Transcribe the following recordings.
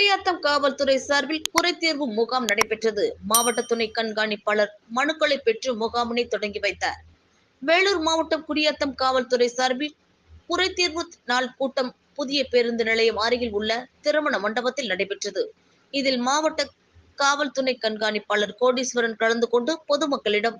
குடியாத்தம் காவல்துறை சார்பில் குறைதீர்வு முகாம் நடைபெற்றது. மாவட்ட துணை கண்காணிப்பாளர் மனுக்களை பெற்று முகாமினை தொடங்கி வைத்தார். வேலூர் மாவட்டம் குடியாத்தம் காவல்துறை சார்பில் குறைதீர்வு நாள் கூட்டம் புதிய பேருந்து நிலையம் அருகில் உள்ள திருமண மண்டபத்தில் நடைபெற்றது. இதில் மாவட்ட காவல் துணை கண்காணிப்பாளர் கோடீஸ்வரன் கலந்து கொண்டு பொதுமக்களிடம்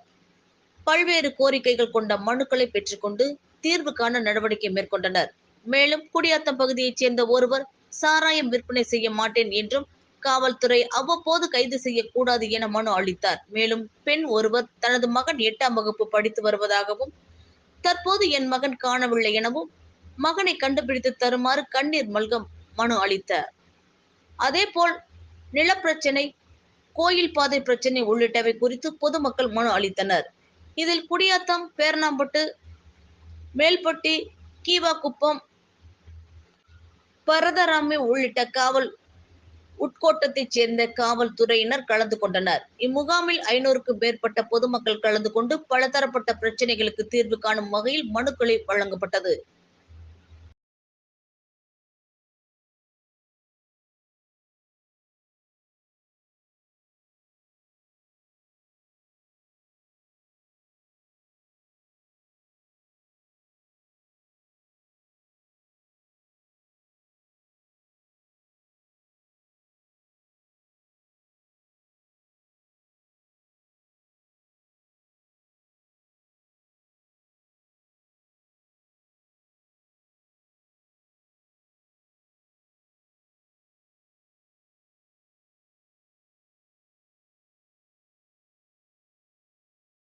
பல்வேறு கோரிக்கைகள் கொண்ட மனுக்களை பெற்றுக்கொண்டு தீர்வு காண நடவடிக்கை மேற்கொண்டனர். மேலும் குடியாத்தம் பகுதியைச் சேர்ந்த ஒருவர் சாராயம் விற்பனை செய்ய மாட்டேன் என்றும் காவல்துறை அவ்வப்போது கைது செய்யக்கூடாது என மனு அளித்தார். மேலும் பெண் ஒருவர் தனது மகன் 8ஆம் வகுப்பு படித்து வருவதாகவும் தற்போது என் மகன் காணவில்லை எனவும் மகனை கண்டுபிடித்து தருமாறு கண்ணீர் மல்க மனு அளித்தார். அதேபோல் நிலப்பிரச்சனை, கோயில் பாதை பிரச்சனை உள்ளிட்டவை குறித்து பொதுமக்கள் மனு அளித்தனர். இதில் குடியாத்தம், பேரணாம்பட்டு, மேல்பட்டி, கீவாக்குப்பம், பரதராமி உள்ளிட்ட காவல் உட்கோட்டத்தைச் சேர்ந்த காவல்துறையினர் கலந்து கொண்டனர். இம்முகாமில் 500க்கும் மேற்பட்ட பொதுமக்கள் கலந்து கொண்டு பலதரப்பட்ட பிரச்சனைகளுக்கு தீர்வு காணும் வகையில் மனுக்களை வழங்கப்பட்டது.